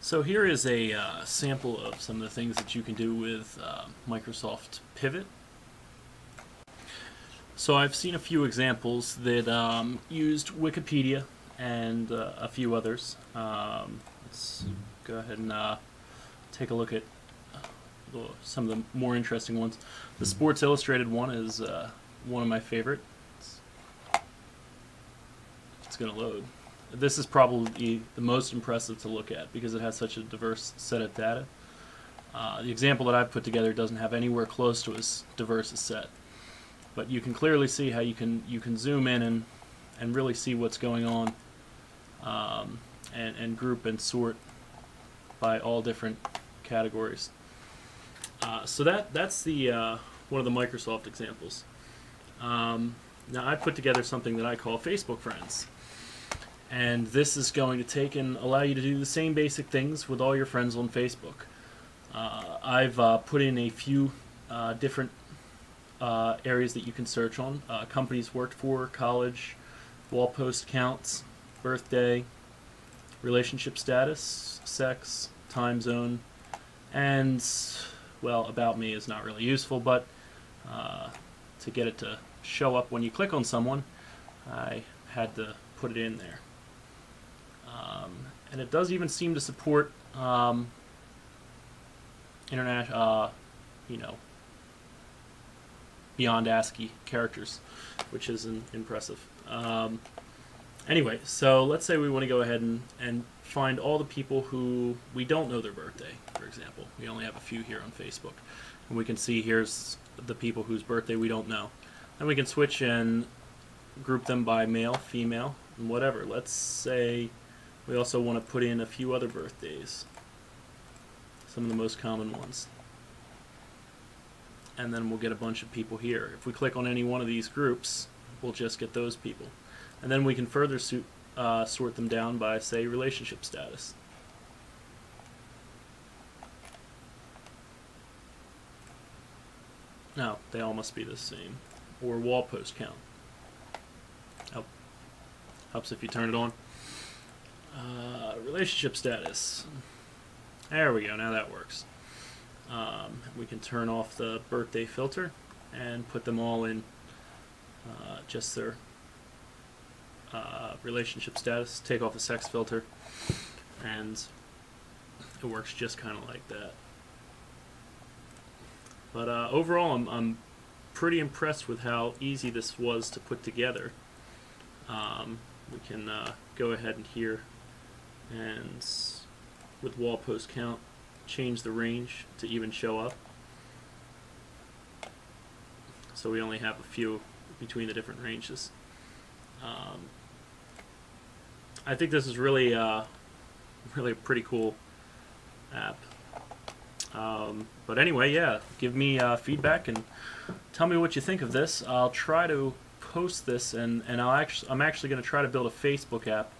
So here is a sample of some of the things that you can do with Microsoft Pivot. So I've seen a few examples that used Wikipedia and a few others. Let's go ahead and take a look at some of the more interesting ones. The Sports Illustrated one is one of my favorites. It's going to load. This is probably the most impressive to look at because it has such a diverse set of data. The example that I've put together doesn't have anywhere close to as diverse a set, but you can clearly see how you can zoom in and really see what's going on, and group and sort by all different categories. So that's the one of the Microsoft examples. Now I put together something that I call Facebook Friends. And this is going to take and allow you to do the same basic things with all your friends on Facebook. I've put in a few different areas that you can search on. Companies worked for, college, wall post counts, birthday, relationship status, sex, time zone, and, well, about me is not really useful, but to get it to show up when you click on someone, I had to put it in there. And it does even seem to support international, beyond ASCII characters, which is impressive. Anyway, so let's say we want to go ahead and find all the people who we don't know their birthday, for example. We only have a few here on Facebook. And we can see here's the people whose birthday we don't know. And we can switch and group them by male, female, and whatever. Let's say we also want to put in a few other birthdays, some of the most common ones. And then we'll get a bunch of people here. If we click on any one of these groups, we'll just get those people. And then we can further sort them down by, say, relationship status. No, they all must be the same. Or wall post count. Oh, helps if you turn it on. Relationship status. There we go, now that works. We can turn off the birthday filter and put them all in just their relationship status. Take off the sex filter, and it works just kind of like that. But overall, I'm pretty impressed with how easy this was to put together. We can go ahead and here and with wall post count change the range to even show up, so we only have a few between the different ranges. I think this is really a pretty cool app. But anyway, yeah, give me feedback and tell me what you think of this. I'll try to post this, and I'm actually going to try to build a Facebook app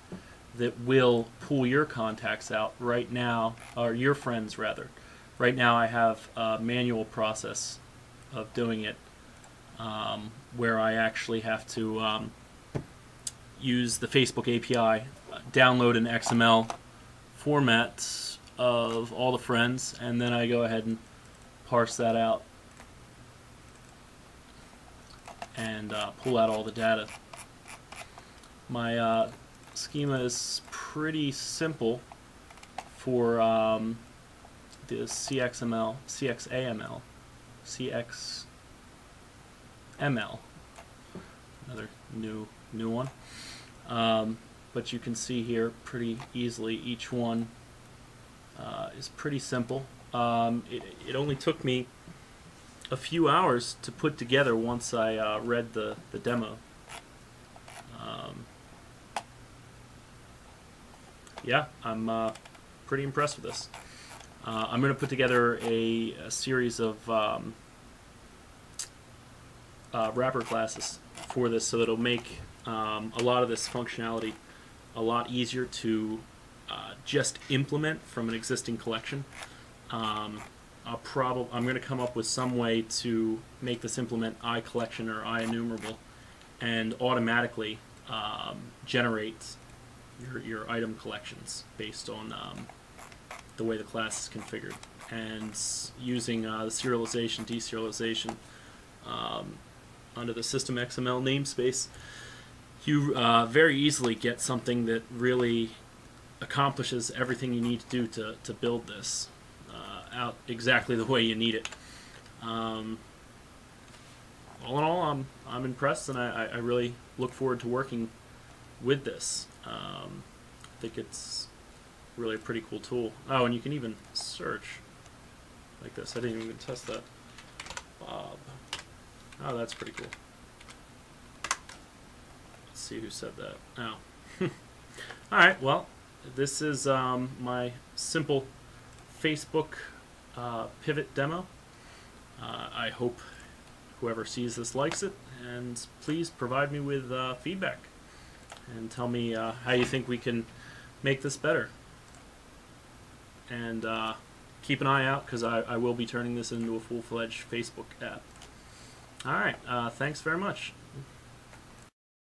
that will pull your contacts out right now, or your friends rather. Right now I have a manual process of doing it, where I actually have to use the Facebook API, download an XML format of all the friends, and then I go ahead and parse that out and pull out all the data. My schema is pretty simple for the CXML, another new one. But you can see here pretty easily each one is pretty simple. It only took me a few hours to put together once I read the demo. Yeah, I'm pretty impressed with this. I'm going to put together a series of wrapper classes for this, so that it'll make a lot of this functionality a lot easier to just implement from an existing collection. I'm going to come up with some way to make this implement iCollection or iEnumerable and automatically generate your item collections based on the way the class is configured. And using the serialization, deserialization under the system XML namespace, you very easily get something that really accomplishes everything you need to do to build this out exactly the way you need it. All in all, I'm impressed, and I really look forward to working with this. I think it's really a pretty cool tool. Oh, and you can even search like this. I didn't even test that. Bob. Oh, that's pretty cool. Let's see who said that. Oh. Alright, well, this is my simple Facebook pivot demo. I hope whoever sees this likes it, and please provide me with feedback and tell me how you think we can make this better. And keep an eye out, because I will be turning this into a full-fledged Facebook app. Alright, thanks very much.